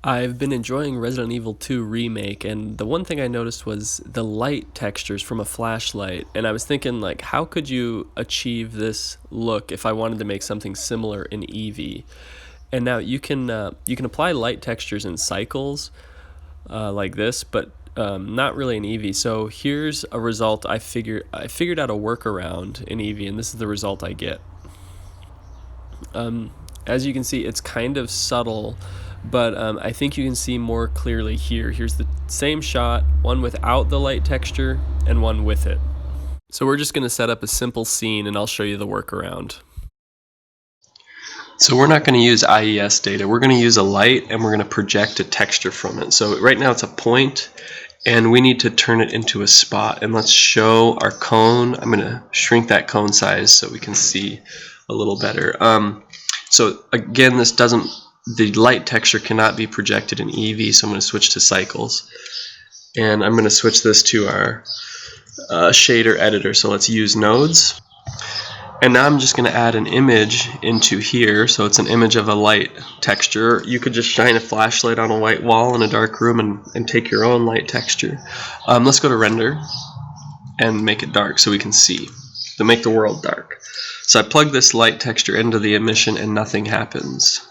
I've been enjoying Resident Evil 2 Remake, and the one thing I noticed was the light textures from a flashlight. And I was thinking, like, how could you achieve this look if I wanted to make something similar in Eevee? And now you can apply light textures in cycles like this, but not really in Eevee. So here's a result I figured out a workaround in Eevee, and this is the result I get. As you can see, it's kind of subtle, but I think you can see more clearly here. Here's the same shot, one without the light texture and one with it. So we're just going to set up a simple scene and I'll show you the workaround. So we're not going to use IES data. We're going to use a light and we're going to project a texture from it. So right now it's a point and we need to turn it into a spot. And let's show our cone. I'm going to shrink that cone size so we can see a little better. So again, the light texture cannot be projected in eevee, so I'm going to switch to cycles. And I'm going to switch this to our shader editor. So let's use nodes. And now I'm just going to add an image into here. So it's an image of a light texture. You could just shine a flashlight on a white wall in a dark room and take your own light texture. Let's go to render and make it dark so we can see. To make the world dark. So I plug this light texture into the emission and nothing happens.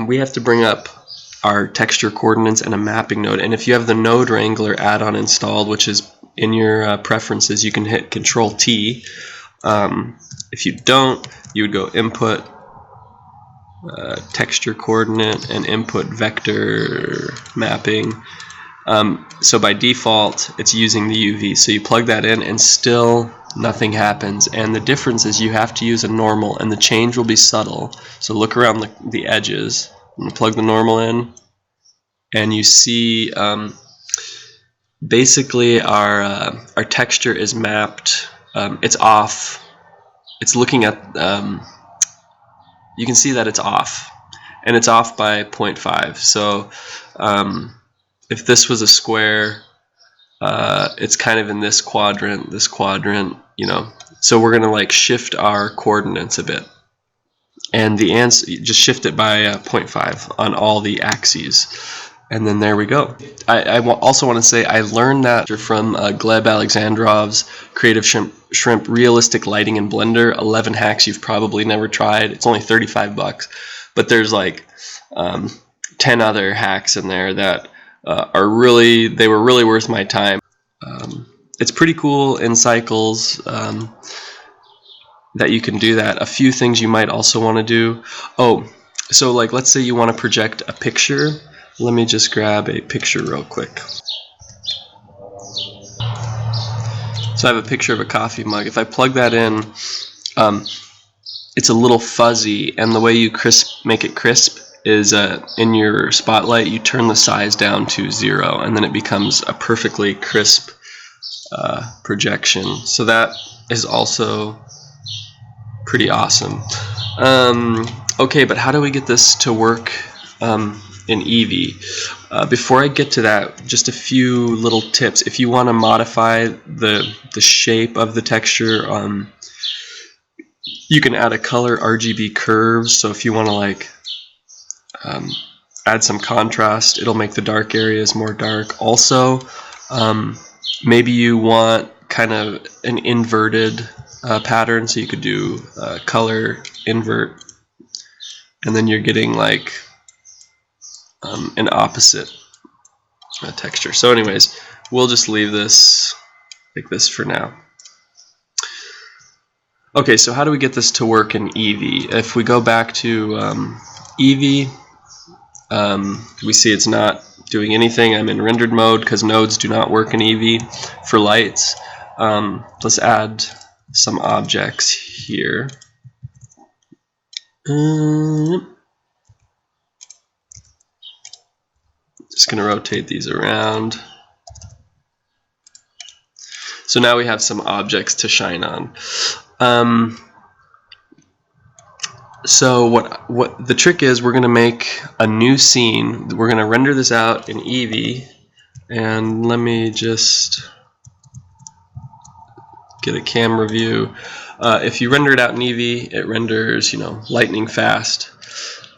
We have to bring up our texture coordinates and a mapping node. And if you have the Node Wrangler add-on installed, which is in your preferences, you can hit Control T. If you don't, you would go Input, Texture Coordinate, and Input Vector Mapping. So by default, it's using the UV. So you plug that in and still nothing happens. And the difference is you have to use a normal and the change will be subtle. So look around the edges. I'm going to plug the normal in and you see basically our texture is mapped. It's off. It's looking at, you can see that it's off. And it's off by 0.5. So if this was a square, it's kind of in this quadrant, you know. So we're gonna like shift our coordinates a bit, and the answer, just shift it by 0.5 on all the axes, and then there we go. I also want to say I learned that from Gleb Alexandrov's Creative Shrimp Realistic Lighting in Blender. 11 hacks you've probably never tried. It's only 35 bucks, but there's like 10 other hacks in there that they were really worth my time. It's pretty cool in cycles that you can do that. A few things you might also want to do. Oh, so like let's say you want to project a picture. Let me just grab a picture real quick. So I have a picture of a coffee mug. If I plug that in, it's a little fuzzy, and the way you make it crisp is in your spotlight you turn the size down to 0 and then it becomes a perfectly crisp projection. So that is also pretty awesome. Okay, but how do we get this to work in Eevee? Before I get to that, just a few little tips. If you want to modify the shape of the texture, you can add a color RGB curves. So if you want to like add some contrast, it'll make the dark areas more dark. Also, maybe you want kind of an inverted pattern, so you could do color invert, and then you're getting like an opposite texture. So anyways, we'll just leave this like this for now. Okay, so how do we get this to work in Eevee? If we go back to Eevee, we see it's not doing anything. I'm in rendered mode because nodes do not work in Eevee for lights. Let's add some objects here. Just going to rotate these around. So now we have some objects to shine on. So what the trick is, we're going to make a new scene. We're going to render this out in Eevee, and let me just get a camera view. If you render it out in Eevee, it renders, you know, lightning fast.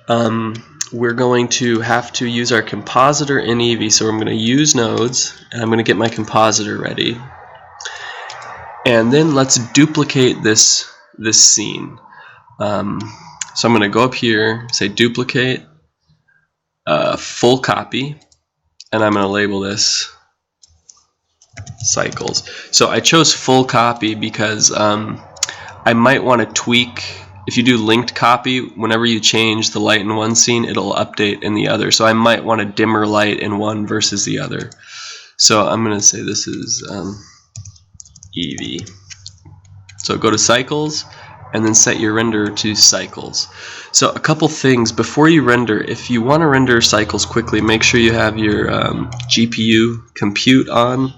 we're going to have to use our compositor in eevee. So I'm going to use nodes, and I'm going to get my compositor ready. And then let's duplicate this scene. So I'm going to go up here, say duplicate, full copy, and I'm going to label this cycles. So I chose full copy because I might want to tweak. If you do linked copy, whenever you change the light in one scene, it'll update in the other. So I might want a dimmer light in one versus the other. So I'm going to say this is eevee. So go to cycles and then set your render to cycles. So a couple things before you render. If you want to render cycles quickly, make sure you have your GPU compute on.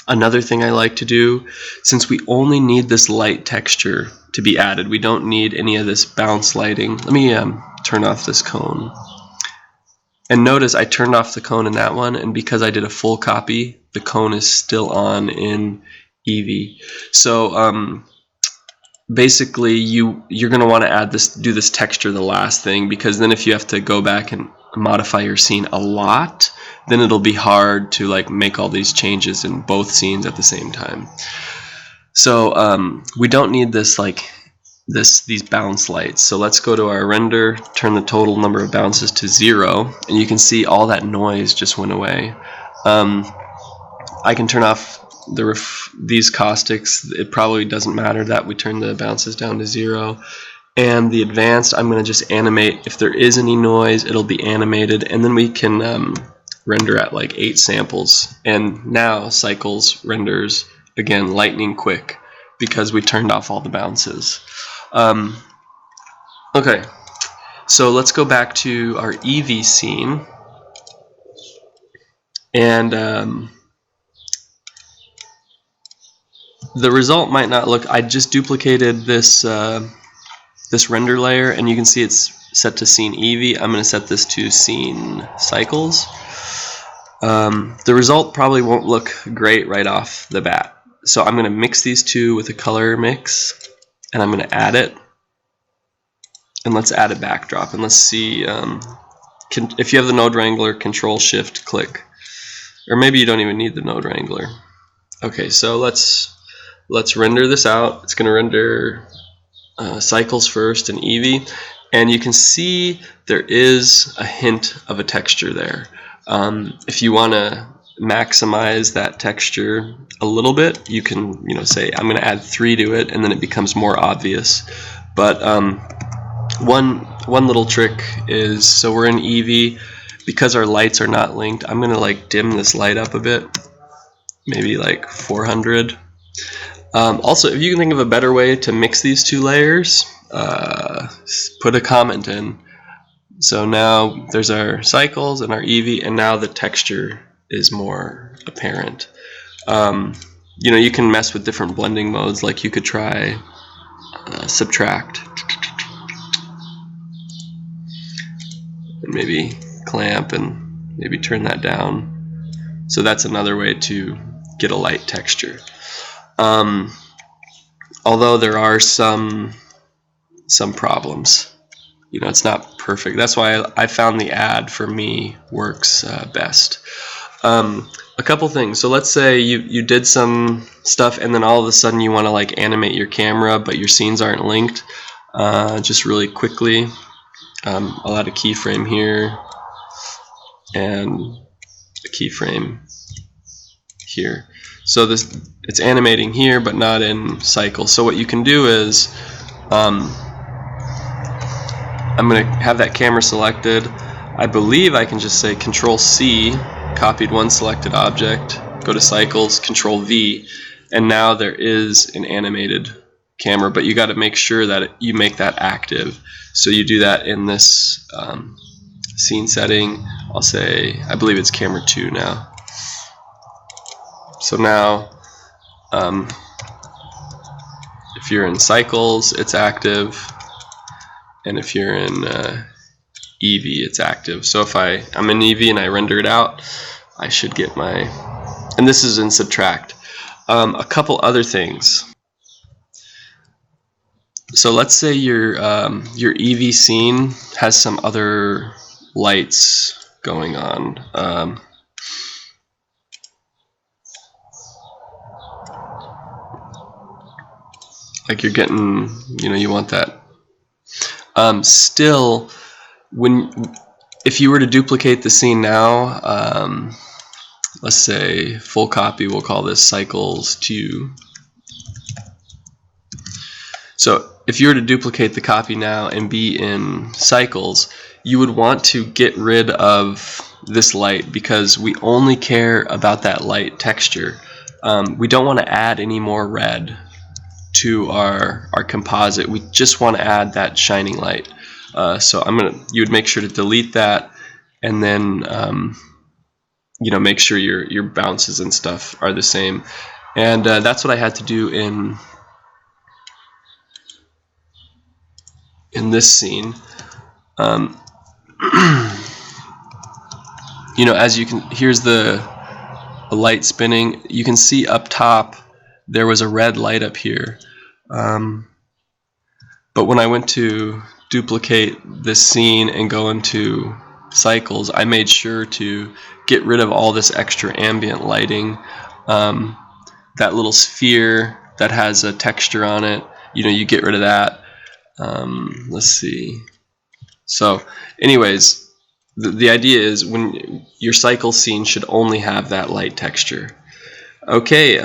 Another thing I like to do, since we only need this light texture to be added, we don't need any of this bounce lighting. Let me turn off this cone. And notice I turned off the cone in that one, and because I did a full copy, the cone is still on in eevee. So basically you're going to want to add this, do this texture the last thing, because then if you have to go back and modify your scene a lot, then it'll be hard to like make all these changes in both scenes at the same time. So we don't need this these bounce lights. So let's go to our render, turn the total number of bounces to 0, and you can see all that noise just went away. I can turn off these caustics. It probably doesn't matter that we turn the bounces down to 0. And the advanced, I'm going to just animate. If there is any noise, it'll be animated, and then we can render at like 8 samples. And now cycles renders again lightning quick because we turned off all the bounces. Okay, so let's go back to our eevee scene, and the result might not look. I just duplicated this this render layer, and you can see it's set to scene eevee. I'm going to set this to scene cycles. The result probably won't look great right off the bat, so I'm going to mix these two with a color mix, and I'm going to add it, and let's add a backdrop, and let's see if you have the node wrangler, control shift click, or maybe you don't even need the node wrangler. Okay, so let's render this out. It's going to render cycles first in eevee, and you can see there is a hint of a texture there. If you want to maximize that texture a little bit, you can say I'm going to add 3 to it, and then it becomes more obvious. But one little trick is, so we're in eevee, because our lights are not linked, I'm going to like dim this light up a bit, maybe like 400. Also, if you can think of a better way to mix these two layers, put a comment in. So now there's our cycles and our eevee, and now the texture is more apparent. You can mess with different blending modes, like you could try subtract, and maybe clamp, and maybe turn that down. So that's another way to get a light texture. Although there are some problems, it's not perfect. That's why I found the add for me works best. A couple things. So let's say you did some stuff, and then all of a sudden you want to like animate your camera, but your scenes aren't linked. Just really quickly, I'll add a keyframe here and a keyframe here. So it's animating here, but not in cycle. So what you can do is, I'm going to have that camera selected. I believe I can just say Control C, copied one selected object, go to cycles, Control V, and now there is an animated camera. But you got to make sure that you make that active. So you do that in this scene setting. I'll say, I believe it's camera 2 now. So now, if you're in cycles, it's active, and if you're in eevee, it's active. So if I'm in eevee and I render it out, I should get my, and this is in subtract. A couple other things. So let's say your eevee scene has some other lights going on. Like you're getting, you want that. Still, if you were to duplicate the scene now, let's say full copy, we'll call this cycles 2. So if you were to duplicate the copy now and be in cycles, you would want to get rid of this light because we only care about that light texture. We don't want to add any more red to our composite. We just want to add that shining light. So you would make sure to delete that, and then make sure your bounces and stuff are the same. And that's what I had to do in this scene. As you can, here's the light spinning. You can see up top there was a red light up here, but when I went to duplicate this scene and go into cycles, I made sure to get rid of all this extra ambient lighting. That little sphere that has a texture on it, you get rid of that. Let's see. So anyways, the idea is when your cycle scene should only have that light texture. Okay,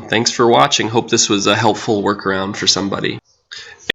thanks for watching. Hope this was a helpful workaround for somebody.